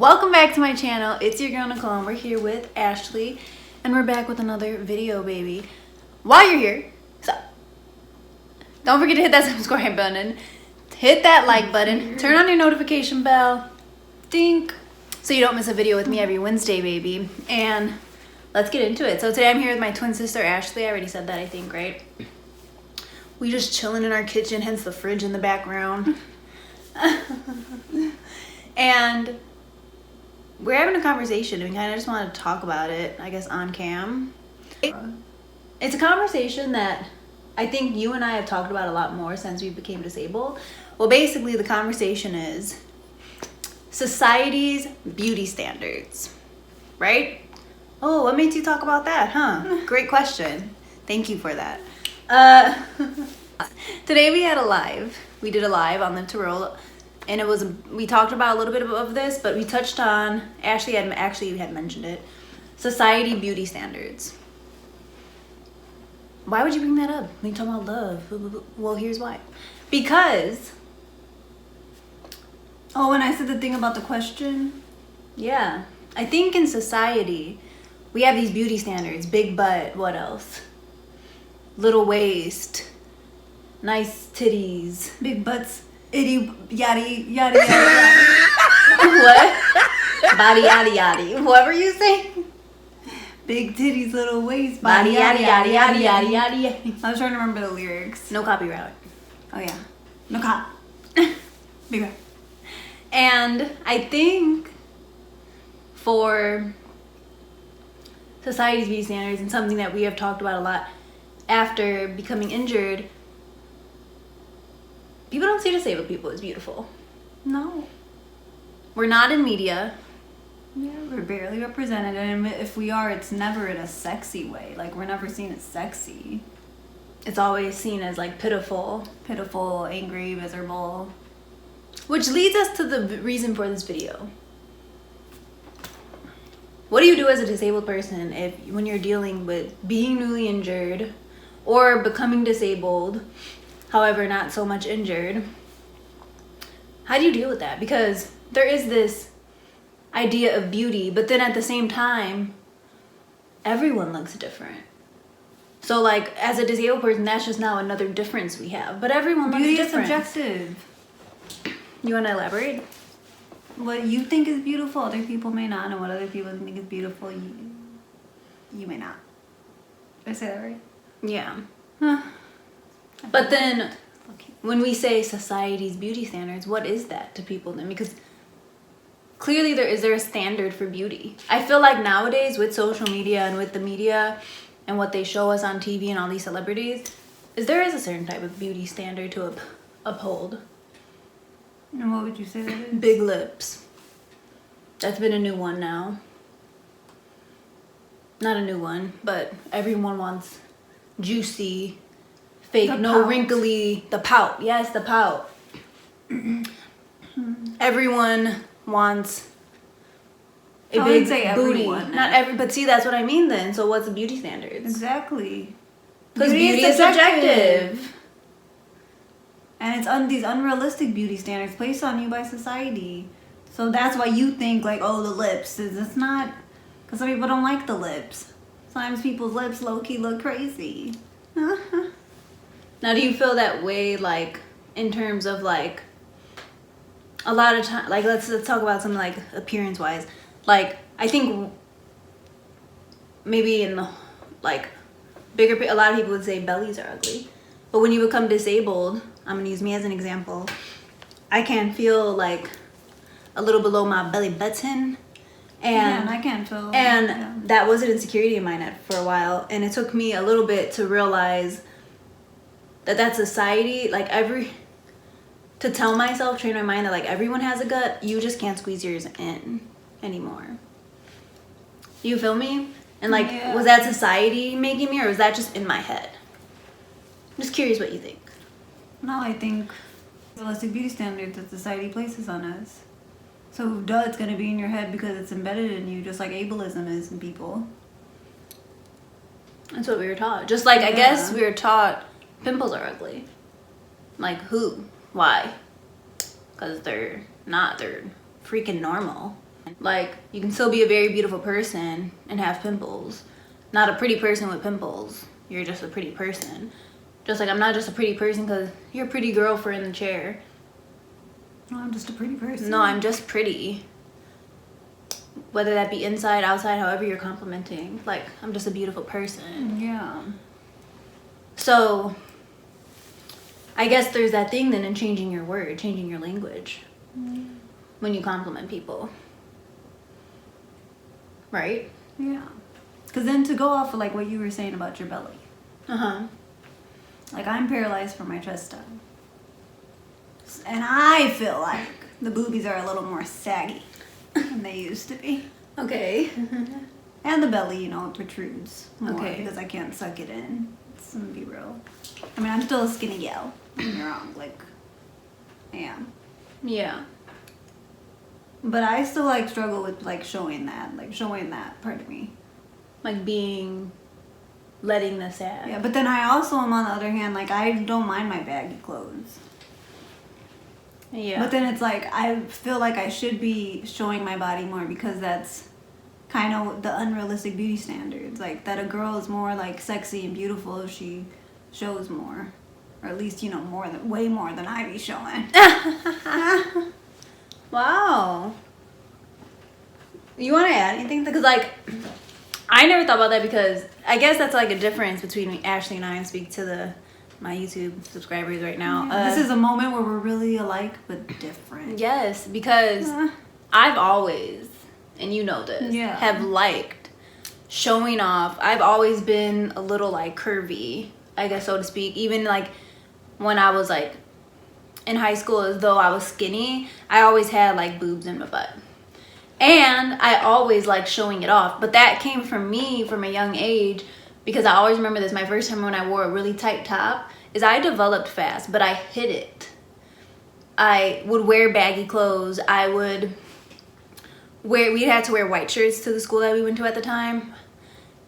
Welcome back to my channel. It's your girl Nicole and we're here with Ashley and we're back with another video, baby. While you're here, don't forget to hit that subscribe button, hit that like button, turn on your notification bell, dink, so you don't miss a video with me every Wednesday, baby. And let's get into it. So today I'm here with my twin sister Ashley. I already said that, I think, right? We just chilling in our kitchen, hence the fridge in the background. And we're having a conversation. We kind of just want to talk about it, I guess, on cam. It's a conversation that I think you and I have talked about a lot more since we became disabled. Well, basically the conversation is society's beauty standards, right? Oh, what made you talk about that, huh? Great question. Thank you for that. Today we had a live. We did a live on Live to Roll. And it was, we talked about a little bit of this, but we touched on, Ashley had mentioned it, society beauty standards. Why would you bring that up? We talk about love. Well, here's why. Because, oh, when I said the thing about the question? Yeah. I think in society, we have these beauty standards. Big butt, what else? Little waist, nice titties. Big butts. Itty yaddy yaddy yaddy. What? Body yaddy yaddy. What were you saying? Big titties, little waist. Body yaddy yaddy yaddy yaddy yaddy. I was trying to remember the lyrics. No copyright. Oh yeah. No cop. Big right. And I think for society's beauty standards and something that we have talked about a lot after becoming injured, people don't see disabled people as beautiful. No. We're not in media. Yeah, we're barely represented, and if we are, it's never in a sexy way. Like, we're never seen as sexy. It's always seen as like pitiful. Pitiful, angry, miserable. Which leads us to the reason for this video. What do you do as a disabled person when you're dealing with being newly injured or becoming disabled, however not so much injured? How do you deal with that? Because there is this idea of beauty, but then at the same time, everyone looks different. So like, as a disabled person, that's just now another difference we have. But everyone looks different. Beauty is subjective. You want to elaborate? What you think is beautiful, other people may not, and what other people think is beautiful, you may not. Did I say that right? Yeah. Huh. But then, when we say society's beauty standards, what is that to people then? Because clearly is there a standard for beauty? I feel like nowadays with social media and with the media and what they show us on TV and all these celebrities, there is a certain type of beauty standard to uphold. And what would you say that is? Big lips. That's been a new one now. Not a new one, but everyone wants juicy, fake, no wrinkly, the pout. Yes, the pout. Everyone wants a big booty. Not every, but see, that's what I mean then. So what's the beauty standards? Exactly. Because beauty is subjective. And it's these unrealistic beauty standards placed on you by society. So that's why you think like, oh, the lips. It's not, because some people don't like the lips. Sometimes people's lips low-key look crazy. Now, do you feel that way, like, in terms of, like, a lot of time, like, let's talk about something, like, appearance-wise. Like, I think maybe in the, like, a lot of people would say bellies are ugly. But when you become disabled, I'm going to use me as an example, I can feel, like, a little below my belly button. And I can feel. And that was an insecurity of mine for a while. And it took me a little bit to realize that society, like to tell myself, train my mind that like everyone has a gut, you just can't squeeze yours in anymore. You feel me? And like, was that society making me, or was that just in my head? I'm just curious what you think. No, I think realistic beauty standards that society places on us. So duh, it's gonna be in your head because it's embedded in you, just like ableism is in people. That's what we were taught. Just like, I guess we were taught pimples are ugly. Like, who? Why? Because they're not. They're freaking normal. Like, you can still be a very beautiful person and have pimples. Not a pretty person with pimples. You're just a pretty person. Just like I'm not just a pretty person because you're a pretty girl for in the chair. No, I'm just a pretty person. No, I'm just pretty. Whether that be inside, outside, however you're complimenting. Like, I'm just a beautiful person. Yeah. So, I guess there's that thing then in changing your word, changing your language. When you compliment people. Right? Yeah. Because then to go off of like what you were saying about your belly. Uh-huh. Like, I'm paralyzed from my chest down. And I feel like the boobies are a little more saggy than they used to be. Okay. And the belly, you know, it protrudes more Okay. because I can't suck it in. Let's be real. I mean, I'm still a skinny gal. Don't get me wrong. Like, I am. Yeah. But I still, like, struggle with, like, showing that part of me. Like letting the sad. Yeah, but then I also am, on the other hand, like, I don't mind my baggy clothes. Yeah. But then it's like, I feel like I should be showing my body more because that's kind of the unrealistic beauty standards. Like, that a girl is more, like, sexy and beautiful if she shows more. Or at least, you know, way more than I be showing. Wow. You want to add anything? Because, like, I never thought about that because I guess that's, like, a difference between Ashley and I, and speak to my YouTube subscribers right now. This is a moment where we're really alike but different. Yes, because I've always, and you know this, Yeah. have liked showing off. I've always been a little, like, curvy, I guess, so to speak. Even, like, when I was, like, in high school, as though I was skinny, I always had, like, boobs in my butt. And I always liked showing it off. But that came from me from a young age, because I always remember this. My first time when I wore a really tight top is I developed fast, but I hid it. I would wear baggy clothes. We had to wear white shirts to the school that we went to at the time.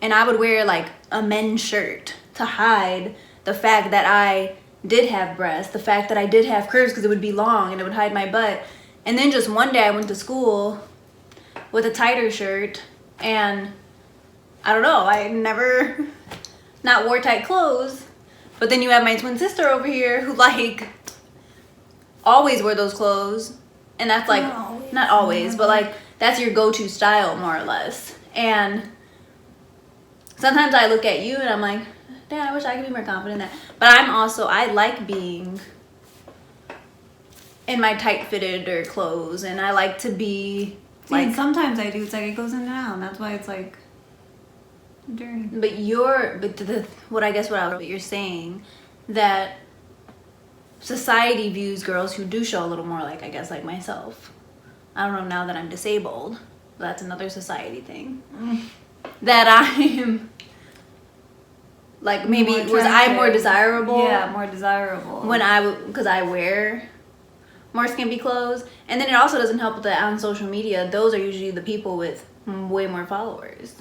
And I would wear, like, a men's shirt to hide the fact that I did have breasts, the fact that I did have curves because it would be long and it would hide my butt. And then just one day I went to school with a tighter shirt, and I don't know, I never not wore tight clothes. But then you have my twin sister over here who, like, always wore those clothes, and that's like not always, but like that's your go-to style more or less. And sometimes I look at you and I'm like, damn, I wish I could be more confident in that. But I like being in my tight-fitted or clothes, and I like to be Like, sometimes I do. It's like it goes in and out. And that's why it's like a journey. But what you're saying, that society views girls who do show a little more like, I guess, like myself. I don't know, now that I'm disabled, that's another society thing. That I'm like, maybe was I more desirable? Yeah, more desirable. Because I wear more skimpy clothes. And then it also doesn't help that on social media, those are usually the people with way more followers.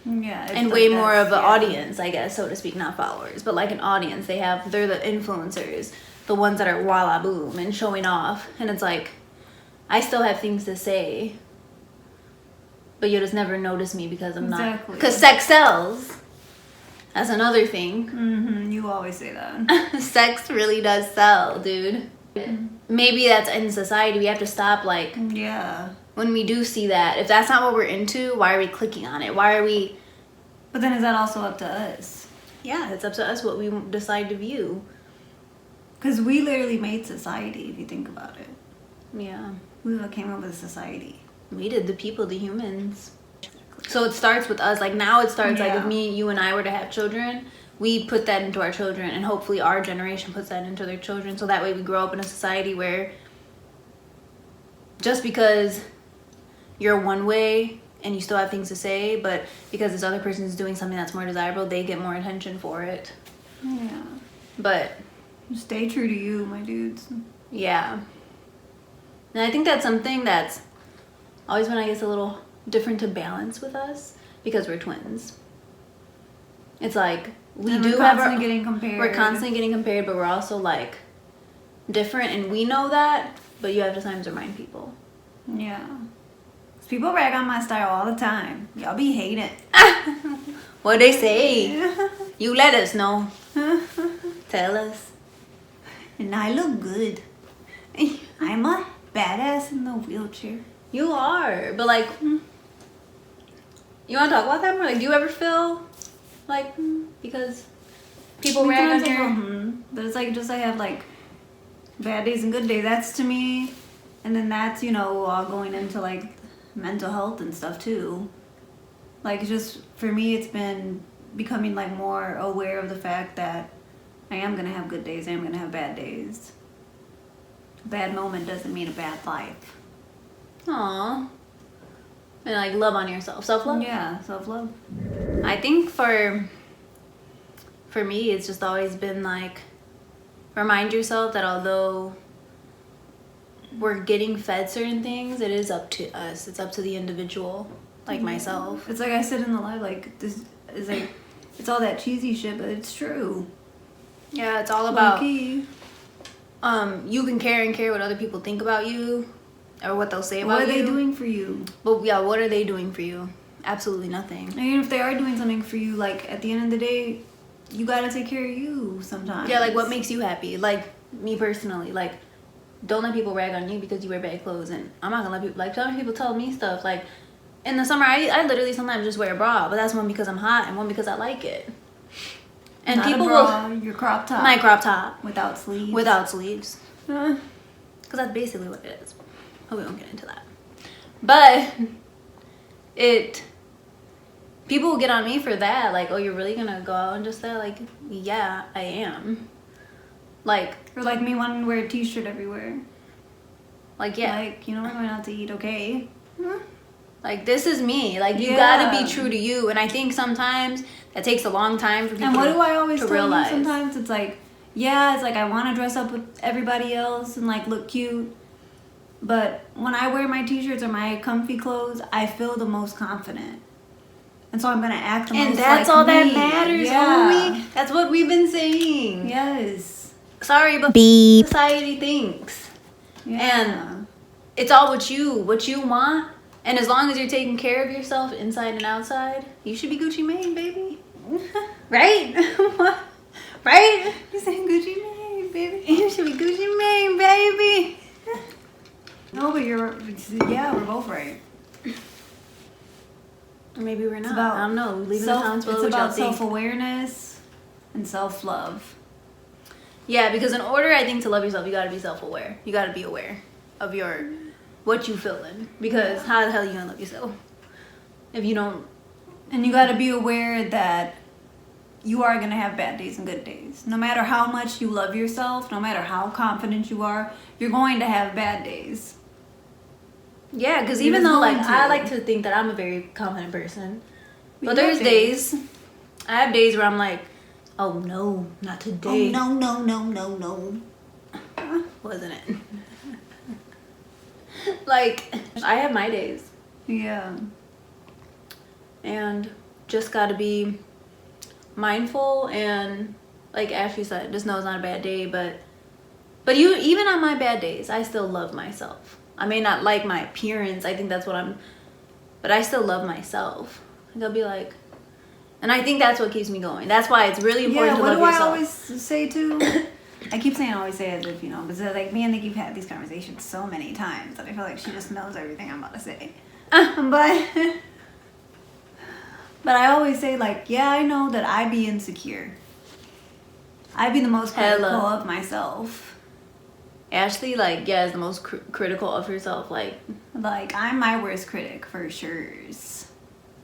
Yeah. And way more of an audience, I guess, so to speak, not followers, but like an audience. They're the influencers, the ones that are walla boom and showing off. And it's like, I still have things to say, but you'll just never notice me because I'm not. Because sex sells. That's another thing. Mm-hmm. You always say that. Sex really does sell, dude. Maybe that's in society. We have to stop, like, when we do see that. If that's not what we're into, why are we clicking on it? Why are we... But then is that also up to us? Yeah, it's up to us what we decide to view. Because we literally made society, if you think about it. Yeah. We came up with society. We did, the people, the humans. So it starts with us. Like, now it starts, like, if you and I were to have children, we put that into our children, and hopefully our generation puts that into their children, so that way we grow up in a society where just because you're one way and you still have things to say, but because this other person is doing something that's more desirable, they get more attention for it. Yeah. But stay true to you, my dudes. Yeah. And I think that's something that's always been, I guess, a little different to balance with us, because we're twins. It's like, we're constantly getting compared, but we're also, like, different, and we know that, but you have to sometimes remind people. Yeah. People rag on my style all the time. Y'all be hating. What they say? You let us know. Tell us. And I look good. I'm a badass in the wheelchair. You are, but like, you want to talk about that more? Like, do you ever feel like because people rag on your? But it's like just I have like bad days and good days. That's to me, and then that's all going into like mental health and stuff too. Like just for me, it's been becoming like more aware of the fact that I am gonna have good days. I am gonna have bad days. A bad moment doesn't mean a bad life. Aww. And like love on yourself, self-love. Yeah, self-love. I think for me, it's just always been like remind yourself that although we're getting fed certain things, it is up to us. It's up to the individual, like myself. It's like I said in the live, like this is like it's all that cheesy shit, but it's true. Yeah, it's all about Low-key. You can care what other people think about you or what they'll say about you. What are they doing for you? But yeah, what are they doing for you? Absolutely nothing. And even if they are doing something for you, like at the end of the day, you gotta take care of you sometimes. Yeah, like what makes you happy? Like me personally, like don't let people rag on you because you wear bad clothes, and I'm not gonna let people like some people tell me stuff like in the summer I literally sometimes just wear a bra, but that's one because I'm hot and one because I like it. And not people a bra, your crop top. my crop top without sleeves. without sleeves, because that's basically what it is. But we won't get into that. But people will get on me for that, like, oh, you're really gonna go out and just that? Like, yeah, I am. Like, or like me wanting to wear a t-shirt everywhere. Like, yeah. Like, we're going out to eat, okay? Like, this is me. Like, you Yeah. gotta be true to you. And I think sometimes that takes a long time for people And what do I always to tell realize. you sometimes? It's like, yeah, it's like I want to dress up with everybody else and like look cute. But when I wear my t-shirts or my comfy clothes, I feel the most confident. And so I'm going to act the most And that's like all me. that matters, Yeah. homie. That's what we've been saying. Yes. Sorry, but Beep. society thinks. Yeah. And it's all what you want. And as long as you're taking care of yourself inside and outside, you should be Gucci Mane, baby. Right? Right? You saying Gucci Mane, baby? You should be Gucci Mane, baby. No, but we're both right. Or maybe we're not. about I don't know. Leave in the comments below It's what y'all about think. self-awareness and self-love. Yeah, because in order, I think, to love yourself, you gotta be self-aware. You gotta be aware of what you feeling. Because how the hell are you gonna love yourself if you don't? And you got to be aware that you are going to have bad days and good days. No matter how much you love yourself, no matter how confident you are, you're going to have bad days. Yeah, because You're even though like going to. I like to think that I'm a very confident person, but You there's have days. I have days where I'm like, oh no, not today. Oh, no. Wasn't it? Like, I have my days. Yeah. And just gotta be mindful and, like Ashley said, just know it's not a bad day, but you, even on my bad days, I still love myself. I may not like my appearance, I think that's what but I still love myself. Like, I'll be like, and I think that's what keeps me going. That's why it's really important to love yourself. What do I always say too? I keep saying always say as if, because like me and Nikki have had these conversations so many times that I feel like she just knows everything I'm about to say. But I always say, like, yeah, I know that I be insecure. I be the most critical of myself. Ashley, like, yeah, is the most critical of herself, like I'm my worst critic for sure.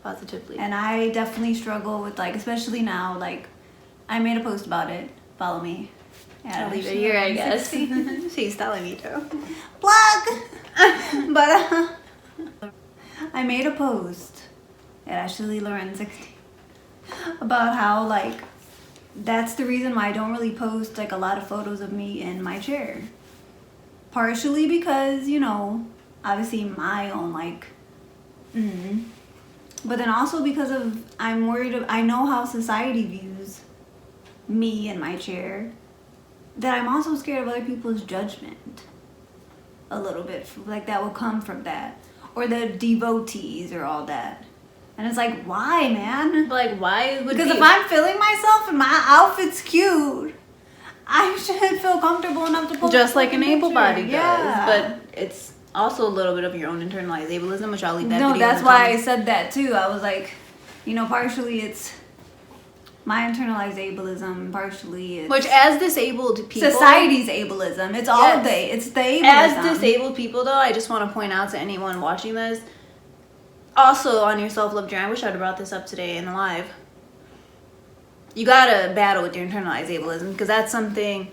positively. And I definitely struggle with, like, especially now, like, I made a post about it. Follow me. I'll leave it here, I guess. She's telling me to. Plug! But I made a post at Ashley Loren 16 about how, like, that's the reason why I don't really post, like, a lot of photos of me in my chair. Partially because, obviously my own, like, but then also because of, I'm worried, I know how society views me in my chair, that I'm also scared of other people's judgment. A little bit, like, that will come from that. or the devotees or all that. And it's like, why, man? Like, why would Because if I'm feeling myself and my outfit's cute, I should feel comfortable enough to post just like an a picture. able-bodied Yeah. does, but it's also a little bit of your own internalized ableism, which I'll leave that No, video in that's the why I comments. said that too. I was like, you know, partially it's my internalized ableism, partially it's Which, as disabled people, society's ableism. It's all Yes. it's the ableism. as disabled people, though, I just want to point out to anyone watching this, also on your self-love journey, I wish I'd have brought this up today in the live. You gotta battle with your internalized ableism, because that's something,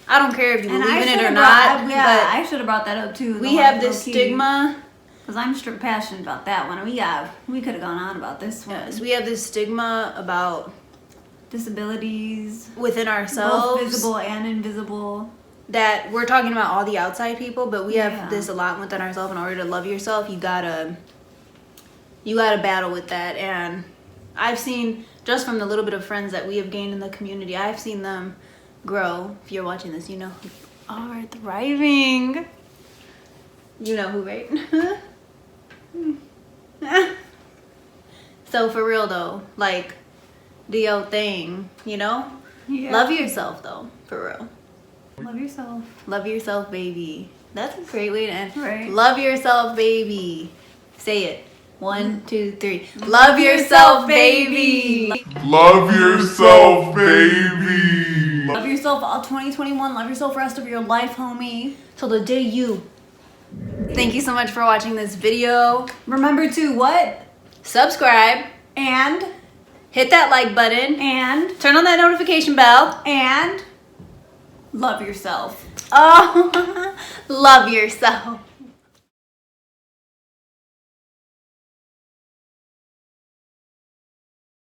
I don't care if you And believe in it or should've not, I should have brought that up too. but we have this stigma. Because I'm passionate about that one. We could have gone on about this one. Yes, we have this stigma about Disabilities, within ourselves, both visible and invisible. that we're talking about all the outside people, but we Yeah. have this a lot within ourselves. In order to love yourself, you gotta battle with that. And I've seen, just from the little bit of friends that we have gained in the community, I've seen them grow. If you're watching this, you know who are thriving. You know who, right? So for real though, like, do your thing, you know? Yeah. Love yourself though, for real. Love yourself. Love yourself, baby. That's a great way to end. Right. Love yourself, baby. Say it. 1, 2, 3. Love yourself, baby. Love yourself, baby. Love yourself all 2021. Love yourself the rest of your life, homie. Till the day you. Thank you so much for watching this video. Remember to what? Subscribe. And Hit that like button. and Turn on that notification bell. and love yourself. Oh, love yourself.